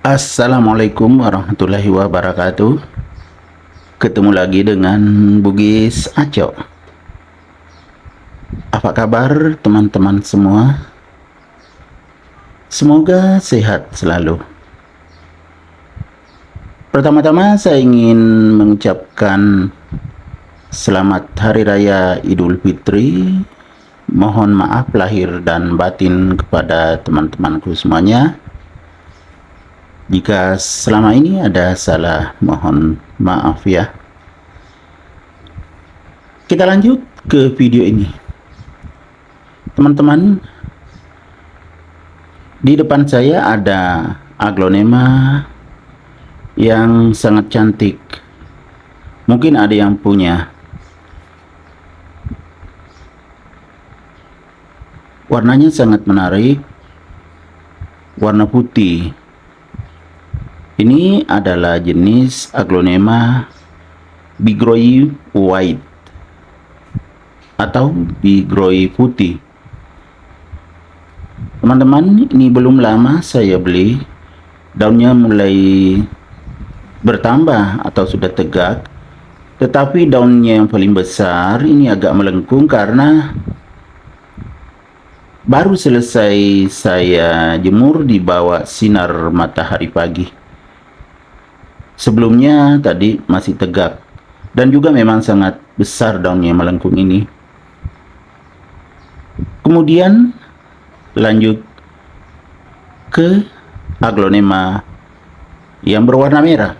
Assalamualaikum warahmatullahi wabarakatuh. Ketemu lagi dengan Bugis Aco. Apa kabar teman-teman semua? Semoga sehat selalu. Pertama-tama saya ingin mengucapkan selamat Hari Raya Idul Fitri. Mohon maaf lahir dan batin kepada teman-temanku semuanya. Jika selama ini ada salah, mohon maaf ya. Kita lanjut ke video ini. Teman-teman, di depan saya ada aglonema yang sangat cantik. Mungkin ada yang punya. Warnanya sangat menarik. Warna putih. Ini adalah jenis aglonema Bigroi White atau Bigroi putih. Teman-teman, ini belum lama saya beli. Daunnya mulai bertambah atau sudah tegak. Tetapi daunnya yang paling besar ini agak melengkung karena baru selesai saya jemur di bawah sinar matahari pagi. Sebelumnya tadi masih tegak dan juga memang sangat besar daunnya melengkung ini. Kemudian lanjut ke aglonema yang berwarna merah.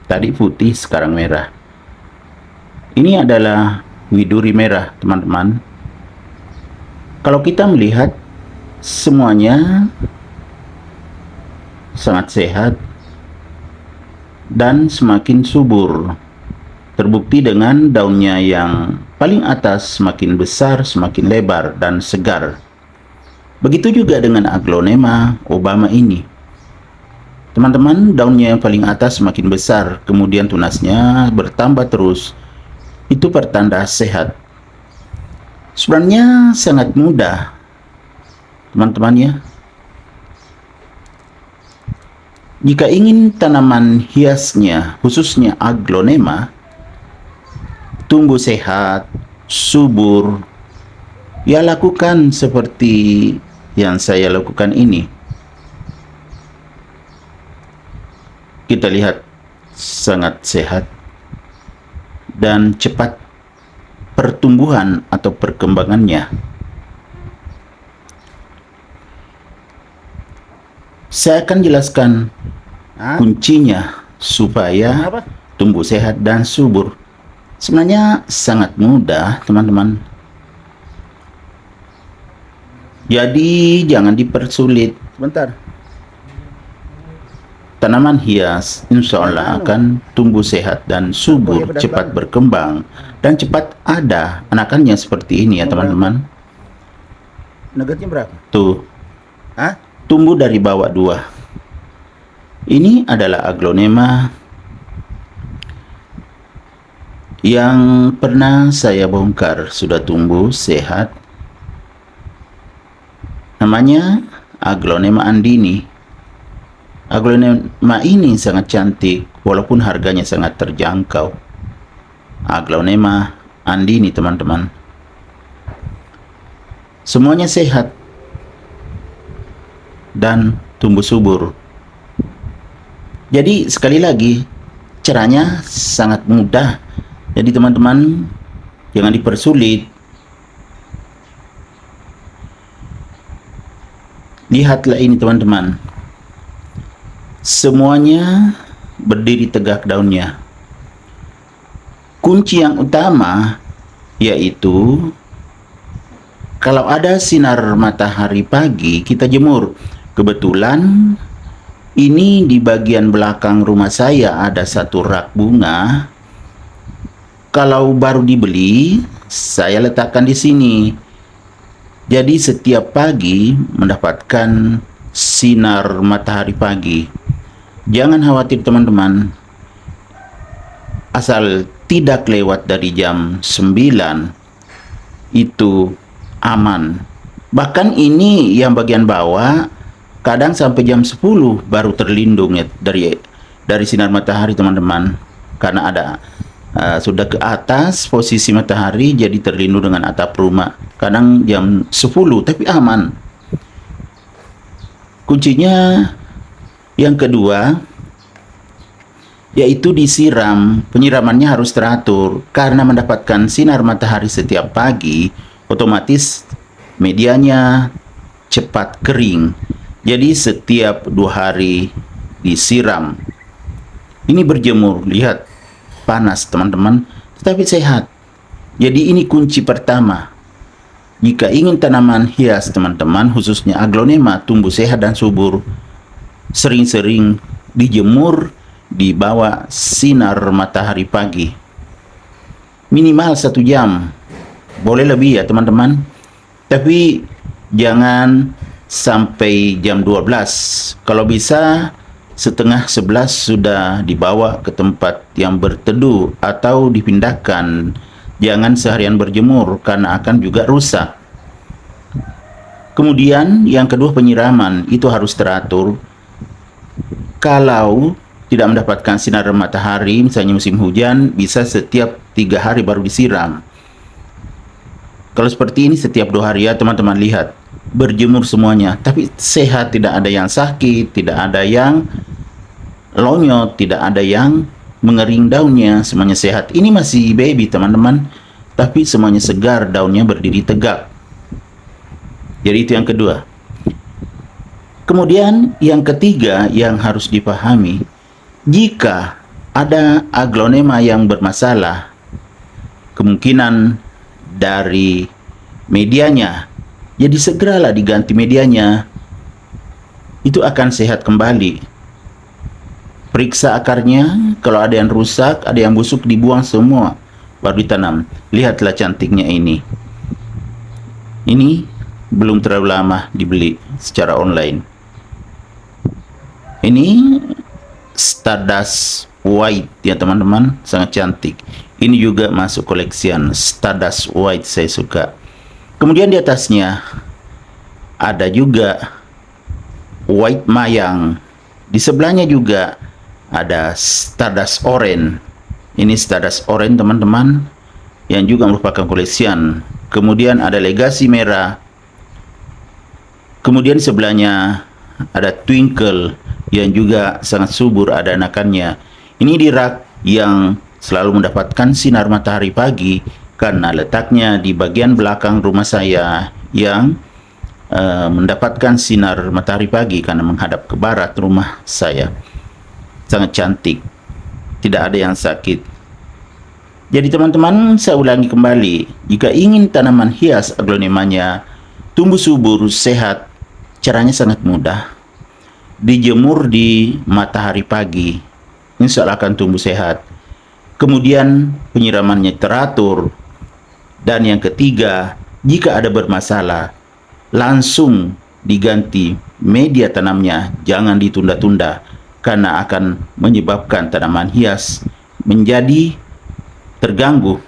Tadi putih, sekarang merah. Ini adalah widuri merah, teman-teman. Kalau kita melihat semuanya sangat sehat dan semakin subur, terbukti dengan daunnya yang paling atas semakin besar, semakin lebar dan segar. Begitu juga dengan aglonema Obama ini. Teman-teman, daunnya yang paling atas semakin besar, kemudian tunasnya bertambah terus. Itu pertanda sehat. Sebenarnya sangat mudah, teman-teman ya. Jika ingin tanaman hiasnya, khususnya aglonema, tumbuh sehat, subur, ya lakukan seperti yang saya lakukan ini. Kita lihat sangat sehat dan cepat pertumbuhan atau perkembangannya. Saya akan jelaskan kuncinya supaya tumbuh sehat dan subur. Sebenarnya sangat mudah, teman-teman. Jadi jangan dipersulit. Sebentar. Tanaman hias insya Allah akan tumbuh sehat dan subur, cepat berkembang, dan cepat ada anakannya seperti ini ya teman-teman. Nuggetnya berapa? Tuh. Tumbuh dari bawah 2. Ini adalah aglonema yang pernah saya bongkar, sudah tumbuh sehat. Namanya aglonema andini. Aglonema ini sangat cantik walaupun harganya sangat terjangkau. Aglonema andini, teman-teman. Semuanya sehat dan tumbuh subur. Jadi sekali lagi, caranya sangat mudah. Jadi teman-teman jangan dipersulit. Lihatlah ini teman-teman. Semuanya berdiri tegak daunnya. Kunci yang utama yaitu kalau ada sinar matahari pagi, kita jemur. Kebetulan ini di bagian belakang rumah saya ada satu rak bunga. Kalau baru dibeli, saya letakkan di sini. Jadi setiap pagi mendapatkan sinar matahari pagi. Jangan khawatir teman-teman. Asal tidak lewat dari jam 9, itu aman. Bahkan ini yang bagian bawah kadang sampai jam 10 baru terlindung ya dari sinar matahari teman-teman, karena ada sudah ke atas posisi matahari, jadi terlindung dengan atap rumah. Kadang jam 10 tapi aman. Kuncinya yang kedua yaitu disiram. Penyiramannya harus teratur, karena mendapatkan sinar matahari setiap pagi, otomatis medianya cepat kering. Jadi setiap 2 hari disiram. Ini berjemur, lihat panas teman-teman, tetapi sehat. Jadi ini kunci pertama. Jika ingin tanaman hias teman-teman, khususnya aglonema tumbuh sehat dan subur, sering-sering dijemur di bawah sinar matahari pagi. Minimal 1 jam, boleh lebih ya teman-teman, tapi jangan sampai jam 12. Kalau bisa setengah 11 sudah dibawa ke tempat yang berteduh atau dipindahkan. Jangan seharian berjemur karena akan juga rusak. Kemudian yang kedua, penyiraman itu harus teratur. Kalau tidak mendapatkan sinar matahari, misalnya musim hujan, bisa setiap 3 hari baru disiram. Kalau seperti ini setiap 2 hari ya teman-teman, lihat berjemur semuanya, tapi sehat, tidak ada yang sakit, tidak ada yang lonyot, tidak ada yang mengering daunnya, semuanya sehat. Ini masih baby teman-teman, tapi semuanya segar, daunnya berdiri tegak. Jadi itu yang kedua. Kemudian yang ketiga yang harus dipahami, jika ada aglonema yang bermasalah, kemungkinan dari medianya, jadi segeralah diganti medianya, itu akan sehat kembali. Periksa akarnya, kalau ada yang rusak, ada yang busuk, dibuang semua, baru ditanam. Lihatlah cantiknya ini. Ini belum terlalu lama dibeli secara online. Ini Stardust White ya teman-teman, sangat cantik. Ini juga masuk koleksian Stardust White, saya suka. Kemudian di atasnya ada juga White Mayang. Di sebelahnya juga ada Stardust Orange. Ini Stardust Orange teman-teman, yang juga merupakan koleksian. Kemudian ada Legacy Merah. Kemudian sebelahnya ada Twinkle yang juga sangat subur, ada anakannya. Ini di rak yang selalu mendapatkan sinar matahari pagi, karena letaknya di bagian belakang rumah saya yang mendapatkan sinar matahari pagi karena menghadap ke barat rumah saya. Sangat cantik, tidak ada yang sakit. Jadi teman-teman, saya ulangi kembali, jika ingin tanaman hias aglonemanya tumbuh subur, sehat, caranya sangat mudah. Dijemur di matahari pagi, insya Allah akan tumbuh sehat. Kemudian penyiramannya teratur. Dan yang ketiga, jika ada bermasalah, langsung diganti media tanamnya, jangan ditunda-tunda, karena akan menyebabkan tanaman hias menjadi terganggu